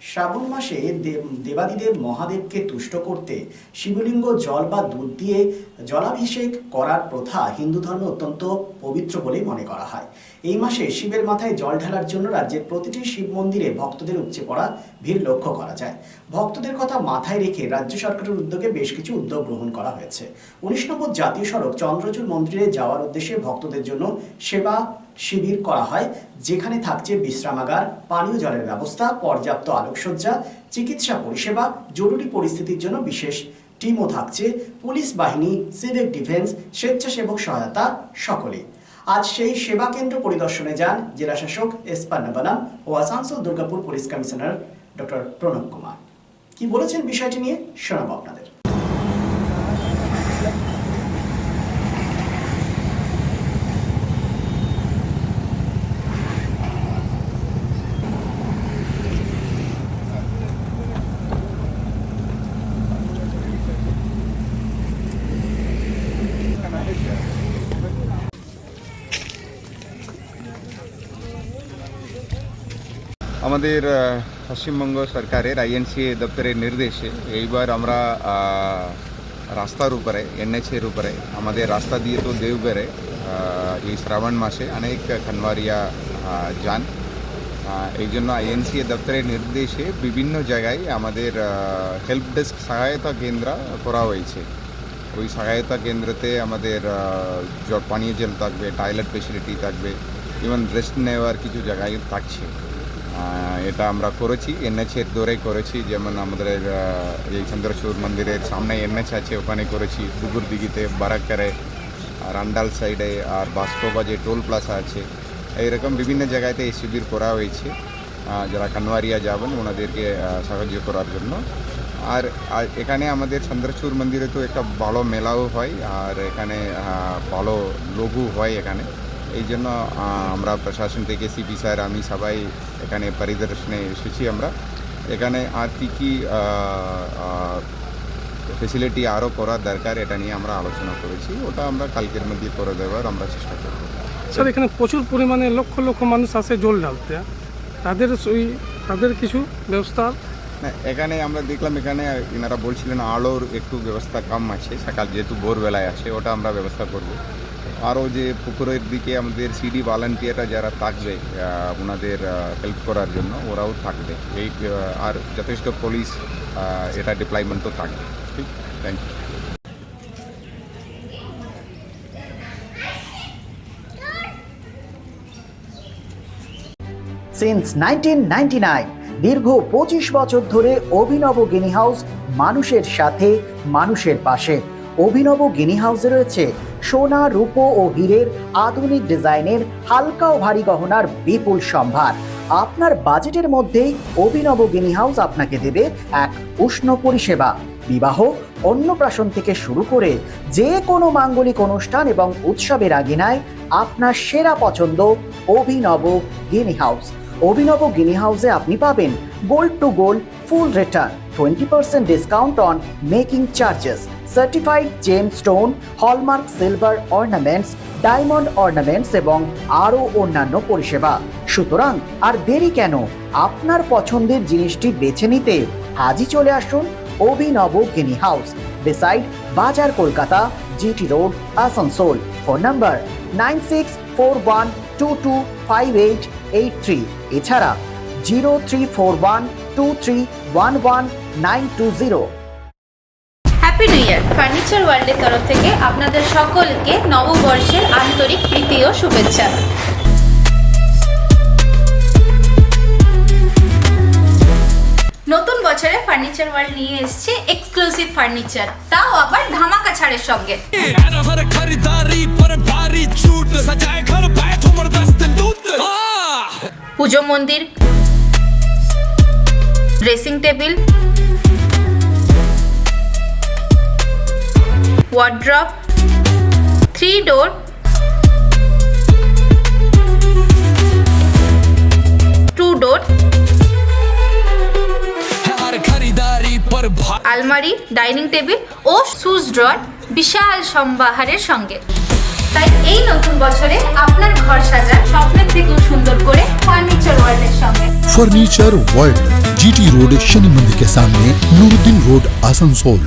শ্রাবণ মাসে দেবাদিদেব মহাদেবকে তুষ্ট করতে শিবলিঙ্গ জল বা দুধ দিয়ে জলাভিষেক করার প্রথা হিন্দু ধর্মে অত্যন্ত পবিত্র বলে মনে করা হয়। এই মাসে শিবের মাথায় জল ঢালার জন্য রাজ্যের প্রতিটি শিব মন্দিরে ভক্তদের উপচে পড়া ভিড় লক্ষ্য করা যায়। ভক্তদের কথা মাথায় রেখে রাজ্য সরকারের উদ্যোগে বেশ কিছু উদ্যোগ গ্রহণ করা হয়েছে। ১৯ নম্বর জাতীয় সড়ক চন্দ্রচূড় মন্দিরে যাওয়ার উদ্দেশ্যে ভক্তদের জন্য সেবা শিবির করা হয়, যেখানে থাকছে বিশ্রামাগার, পানীয় জলের ব্যবস্থা, পর্যাপ্ত আলোকসজ্জা, চিকিৎসা পরিষেবা, জরুরি পরিস্থিতির জন্য বিশেষ টিমও থাকছে, পুলিশ বাহিনী, সিভিক ডিফেন্স, স্বেচ্ছাসেবক সহায়তা সকলে। আজ সেই সেবা কেন্দ্র পরিদর্শনে যান জেলা শাসক এস পান্নাবানাম ও Asansol Durgapur police commissioner doctor Pranab Kumar. কি বলেছেন বিষয়টি নিয়ে শোনাবো আপনাদের। আমাদের পশ্চিমবঙ্গ সরকারের আইএনসিএ দপ্তরের নির্দেশে এইবার আমরা রাস্তার উপরে এনএচের উপরে আমাদের রাস্তা দিয়ে তো দেওঘরে এই শ্রাবণ মাসে অনেক খানওয়ারিয়া যান। এই জন্য আইএনসিএ দপ্তরের নির্দেশে বিভিন্ন জায়গায় আমাদের হেল্প ডেস্ক সহায়তা কেন্দ্র করা হয়েছে। ওই সহায়তা কেন্দ্রতে আমাদের পানীয় জল থাকবে, টয়লেট ফেসিলিটি থাকবে, ইভেন রেস্ট নেওয়ার কিছু জায়গায় থাকছে। এটা আমরা করেছি, এনএচের দৌড়ে করেছি। যেমন আমাদের এই চন্দ্রচূড় মন্দিরের সামনে এনএচ আছে, ওখানে করেছি। দুপুর দিঘিতে, বারাক্কারে, রান্ডাল সাইডে, আর বাস্কোবাজে টোল প্লাজা আছে। এইরকম বিভিন্ন জায়গাতে এই শিবির করা হয়েছে যারা কানওয়ারিয়া যাবেন ওনাদেরকে সাহায্য করার জন্য। আর এখানে আমাদের চন্দ্রচূড় মন্দিরে তো একটা ভালো মেলাও হয়, আর এখানে ভালো লঘু হয় এখানে। এই জন্য আমরা প্রশাসন থেকে সিপি স্যার, আমি সবাই এখানে পরিদর্শনে এসেছি। আমরা এখানে আর কী ফেসিলিটি আরও করার দরকার এটা নিয়ে আমরা আলোচনা করেছি। ওটা আমরা কালকের মধ্যে করে দেওয়ার আমরা চেষ্টা করব। স্যার, এখানে প্রচুর পরিমাণে লক্ষ লক্ষ মানুষ আসে জল ঢালতে, তাদের কিছু ব্যবস্থা না, এখানে আমরা দেখলাম এখানে এনারা বলছিলেন আলোর একটু ব্যবস্থা কম আছে, সকাল যেহেতু ভোরবেলায় আসে, ওটা আমরা ব্যবস্থা করব। আরও যে পুকুরের দিকে আমাদের সিডি ভলান্টিয়াররা যারা থাকবে ওনাদের হেল্প করার জন্য, ওরাও থাকবে। এই আর যথেষ্ট পুলিশ এটা ডিপ্লয়মেন্টও থাকবে। ঠিক, থ্যাংক ইউ। সিন্স 1999 দীর্ঘ 25 বছর ধরে অভিনব গিনি হাউস মানুষের সাথে, মানুষের পাশে। অভিনব গিনি হাউসে রয়েছে সোনা, রূপো ও হীরের আধুনিক ডিজাইনের হালকা ও ভারী গহনার বিপুল সম্ভার। আপনার বাজেটের মধ্যেই অভিনব গিনি হাউস আপনাকে দেবে এক উষ্ণ পরিষেবা। বিবাহ, অন্নপ্রাশন থেকে শুরু করে যে কোনো মাঙ্গলিক অনুষ্ঠান এবং উৎসবের আগিনায় আপনার সেরা পছন্দ অভিনব গিনি হাউস। অভিনব গিনি হাউসে আপনি পাবেন gold to gold full return, 20% discount on making charges, certified gem stone, hallmark silver ornaments, diamond ornaments এবং আরও অন্যান্য পরিষেবা। সুতরাং আর দেরি কেন? আপনার পছন্দের জিনিসটি বেছে নিতে আজই চলে আসুন অভিনব গিনি হাউস, বিসাইড বাজার, Kolkata, GT road, Asansol. Phone number 9641225883, এছাড়া 0341231190। Happy new year! ফার্নিচার ওয়ার্ল্ডের তরফ থেকে আপনাদের সকলকে নববর্ষের আন্তরিক প্রীতি ও শুভেচ্ছা। নতুন বছরে ফার্নিচার ওয়ার্ল্ড নিয়ে এসেছে এক্সক্লুসিভ ফার্নিচার, তাও আবার ধামাকা ছাড়ের সঙ্গে। পুজো মন্দির, ড্রেসিং টেবিল, ওয়ার্ড্রপ, 3 ডোর, 2 ডোর, আলমারি, ডাইনিং টেবিল ও শুজ ড্রয়ার বিশাল সম্ভারের সঙ্গে। তাই এই নতুন বছরে আপনার ঘর সাজান স্বপ্নের থেকেও সুন্দর করে ফার্নিচার ওয়ার্ল্ডের সঙ্গে। Furniture world, GT road Shani मंदिर के सामने, नूरुद्दीन रोड, आसनसोल।